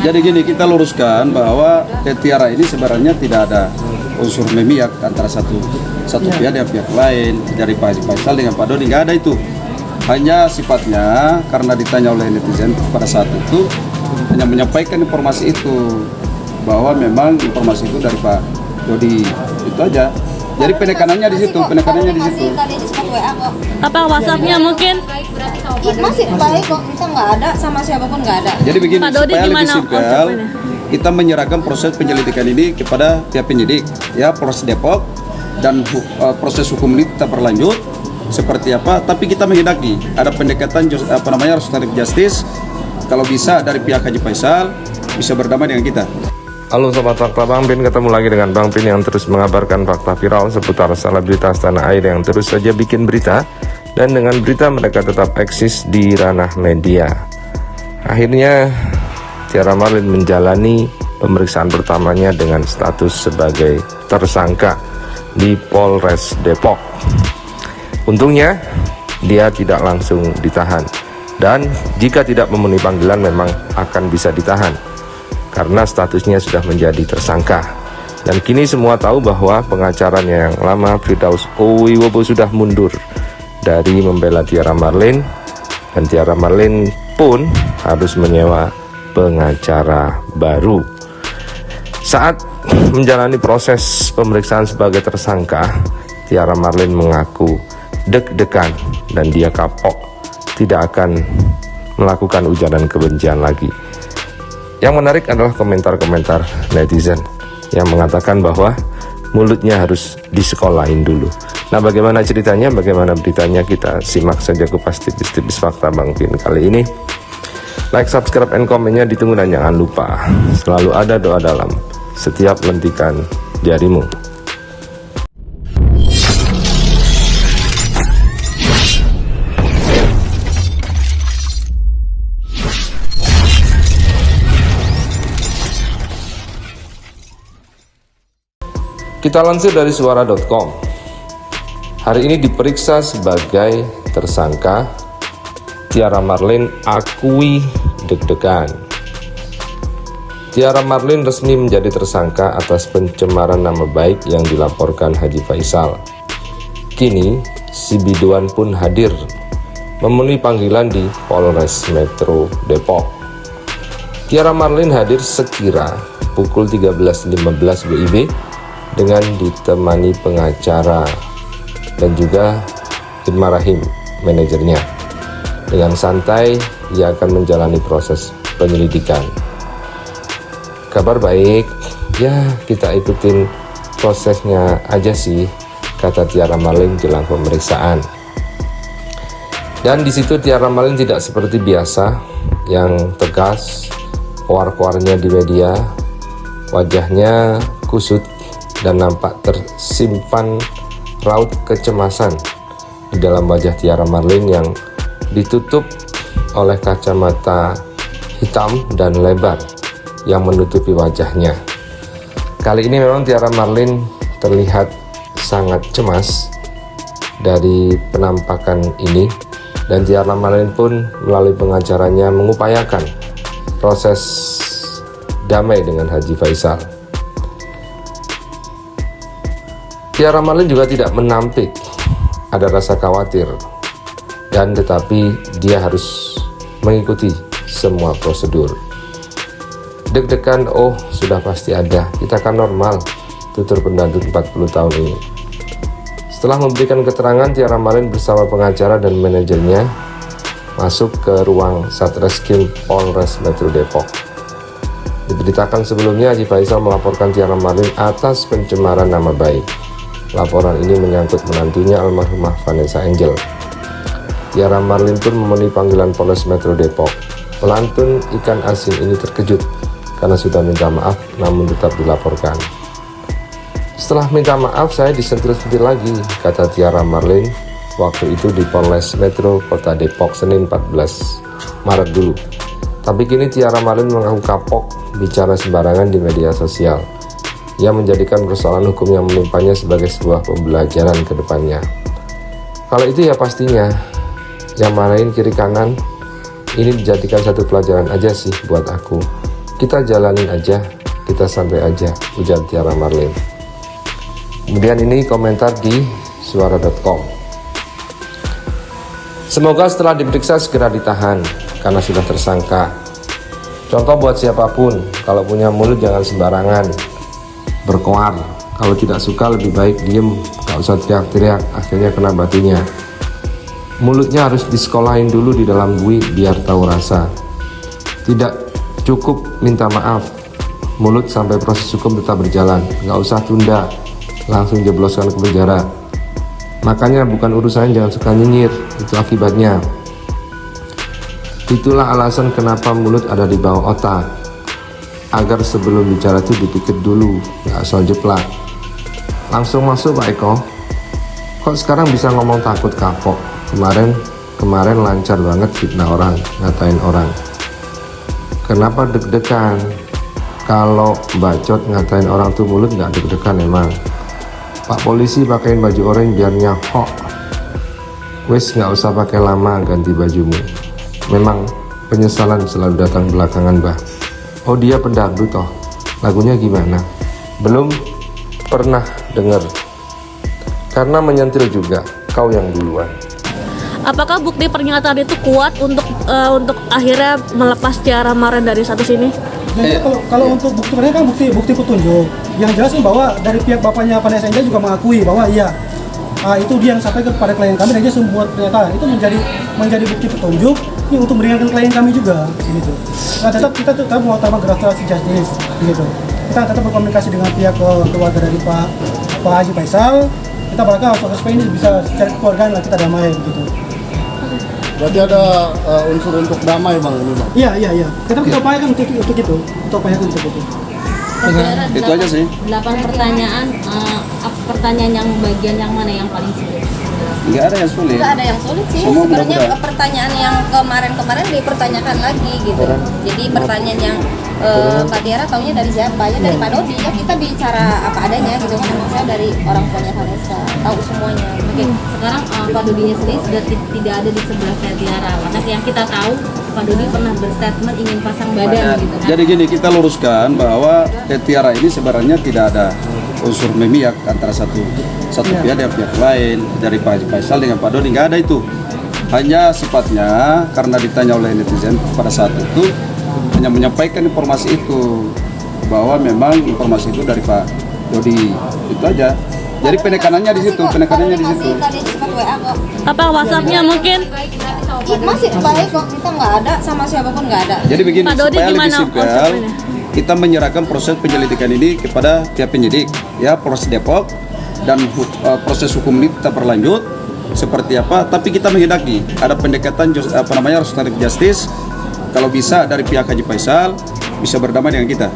Jadi gini, kita luruskan bahwa Tiara ini sebenarnya tidak ada unsur memihak antara satu pihak dengan pihak lain, dari Pak Haji Faisal dengan Pak Dodi, nggak ada itu. Hanya sifatnya karena ditanya oleh netizen pada saat itu hanya menyampaikan informasi itu, bahwa memang informasi itu dari Pak Dodi, itu aja. Jadi penekanannya di situ, Apa WhatsApp-nya mungkin? Masih baik kok, kita nggak ada sama siapapun nggak ada. Jadi begini, Pak Dodi supaya lebih gimana simpel, ucapannya? kita menyerahkan proses penyelidikan ini kepada pihak penyidik, ya Polres Depok, dan proses hukum ini tetap berlanjut seperti apa. Tapi kita menghendaki ada pendekatan restoratif justice, kalau bisa dari pihak Haji Faisal bisa berdamai dengan kita. Halo Sobat Fakta, Bang Pin ketemu lagi dengan Bang Pin yang terus mengabarkan fakta viral seputar selebritas tanah air yang terus saja bikin berita, dan dengan berita mereka tetap eksis di ranah media. Akhirnya Tiara Marlin menjalani pemeriksaan pertamanya dengan status sebagai tersangka di Polres Depok. Untungnya dia tidak langsung ditahan, dan jika tidak memenuhi panggilan memang akan bisa ditahan karena statusnya sudah menjadi tersangka. Dan kini semua tahu bahwa pengacaranya yang lama, Firdaus Wibowo, sudah mundur dari membela Tiara Marlin, dan Tiara Marlin pun harus menyewa pengacara baru. Saat menjalani proses pemeriksaan sebagai tersangka, Tiara Marlin mengaku deg-degan dan dia kapok tidak akan melakukan ujaran kebencian lagi. Yang menarik adalah komentar-komentar netizen yang mengatakan bahwa mulutnya harus disekolahin dulu. Nah, bagaimana ceritanya, bagaimana beritanya, kita simak saja kupas tipis-tipis fakta Bang Pin kali ini. Like, subscribe, and komennya ditunggu, dan jangan lupa selalu ada doa dalam setiap lentikan jarimu. Kita lansir dari suara.com. Hari ini diperiksa sebagai tersangka, Tiara Marlin akui deg-degan. Tiara Marlin resmi menjadi tersangka atas pencemaran nama baik yang dilaporkan Haji Faisal. Kini, si biduan pun hadir, memenuhi panggilan di Polres Metro Depok. Tiara Marlin hadir sekira pukul 13.15 WIB dengan ditemani pengacara dan juga Irma Rahim, manajernya. Dengan santai, ia akan menjalani proses penyelidikan. Kabar baik, ya kita ikutin prosesnya aja sih, kata Tiara Marlin jelang pemeriksaan. Dan di situ Tiara Marlin tidak seperti biasa, yang tegas, koar-koarnya di media, wajahnya kusut dan nampak tersimpan raut kecemasan di dalam wajah Tiara Marlin yang ditutup oleh kacamata hitam dan lebar yang menutupi wajahnya. Kali ini memang Tiara Marlin terlihat sangat cemas dari penampakan ini, dan Tiara Marlin pun melalui pengacaranya mengupayakan proses damai dengan Haji Faisal. Tiara Marlin juga tidak menampik ada rasa khawatir, dan tetapi dia harus mengikuti semua prosedur. Deg-degan, oh sudah pasti ada, kita kan normal, tutur penduduk 40 tahun ini. Setelah memberikan keterangan, Tiara Marlin bersama pengacara dan manajernya masuk ke ruang Satreskrim Polres Metro Depok. Diberitakan sebelumnya Haji Faisal melaporkan Tiara Marlin atas pencemaran nama baik. Laporan ini menyangkut menantunya almarhumah Vanessa Angel. Tiara Marlin pun memenuhi panggilan Polres Metro Depok. Pelantun ikan asin ini terkejut karena sudah minta maaf namun tetap dilaporkan. Setelah minta maaf, saya disentil-sentil lagi, kata Tiara Marlin waktu itu di Polres Metro Kota Depok Senin 14 Maret dulu. Tapi kini Tiara Marlin mengaku kapok bicara sembarangan di media sosial. Ia menjadikan persoalan hukum yang menimpanya sebagai sebuah pembelajaran ke depannya. Kalau itu ya pastinya, yang marahin kiri kanan, ini dijadikan satu pelajaran aja sih buat aku. Kita jalanin aja, kita santai aja, ujar Tiara Marlin. Kemudian ini komentar di suara.com. Semoga setelah diperiksa segera ditahan karena sudah tersangka. Contoh buat siapapun, kalau punya mulut jangan sembarangan berkoar. Kalau tidak suka lebih baik diem, gak usah teriak-teriak, akhirnya kena batunya. Mulutnya harus disekolahin dulu di dalam bui biar tahu rasa. Tidak cukup minta maaf, mulut sampai proses hukum tetap berjalan, gak usah tunda, langsung jebloskan ke penjara. Makanya bukan urusannya jangan suka nyinyir, itu akibatnya. Itulah alasan kenapa mulut ada di bawah otak, agar sebelum bicara itu dipikir dulu, gak asal jeplak. Langsung masuk Pak Eko. Kok sekarang bisa ngomong takut kapok? Kemarin lancar banget fitnah orang, ngatain orang. Kenapa deg-degan? Kalau bacot ngatain orang tuh mulut gak deg-degan emang. Pak polisi pakein baju oranye biar nyahok. Wes gak usah pakai lama ganti bajumu. Memang penyesalan selalu datang belakangan bah. Oh dia pendahulu toh. Lagunya gimana? Belum pernah dengar. Karena menyentil juga. Kau yang duluan. Apakah bukti pernyataan itu kuat untuk akhirnya melepas Tiara Marlin dari status ini? Ya, kalau untuk bukti mereka kan bukti petunjuk. Yang jelas kan bahwa dari pihak bapaknya Vanessa Angel juga mengakui bahwa iya itu dia yang sampaikan kepada klien kami dan dia membuat pernyataan. Itu menjadi bukti petunjuk ini untuk meringankan klien kami juga, gitu. Nah, tetap kita mau utama gerak justice, gitu. Kita tetap berkomunikasi dengan pihak keluarga dari Pak Haji Faisal. Kita berharap proses ini bisa secara keluargaan lah kita damai, gitu. Berarti ada unsur untuk damai bang ini bang? Iya. Kita upayakan untuk itu. Kita upayakan untuk itu. Itu aja sih. 8 pertanyaan, pertanyaan yang bagian yang mana yang paling sulit? Nggak ada yang sulit. Nggak ada yang sulit sih. Semua Sebenarnya mudah-mudah. pertanyaan yang kemarin dipertanyakan lagi gitu. Jadi pertanyaan yang Mbak Tiara taunya dari siapa? Ya dari Pak Dodi. Ya kita bicara apa adanya gitu kan. Emang saya dari orang tuanya Vanessa, tahu semuanya. Oke, sekarang Pak Dodinya sendiri sudah tidak ada di sebelah Tiara. Karena yang kita tahu Pak Dodi pernah berstatement ingin pasang badan gitu kan. Jadi gini, kita luruskan bahwa Tiara ini sebenarnya tidak ada unsur memihak antara satu pihak dengan pihak lain, dari Pak Haji Faisal dengan Pak Dodi, nggak ada itu. Hanya sifatnya karena ditanya oleh netizen pada saat itu hanya menyampaikan informasi itu, bahwa memang informasi itu dari Pak Dodi, itu aja. Jadi penekanannya di situ. Tadi sempat WA kok. Apa WhatsApp-nya mungkin? Masih baik kok, kita nggak ada sama siapapun nggak ada. Jadi begini, Pak Dodi supaya lebih gimana simpel, konsepnya? kita menyerahkan proses penyelidikan ini kepada pihak penyidik, ya Polres Depok, dan proses hukum ini kita berlanjut seperti apa. Tapi kita menghendaki ada pendekatan restoratif justice, kalau bisa dari pihak Haji Faisal bisa berdamai dengan kita.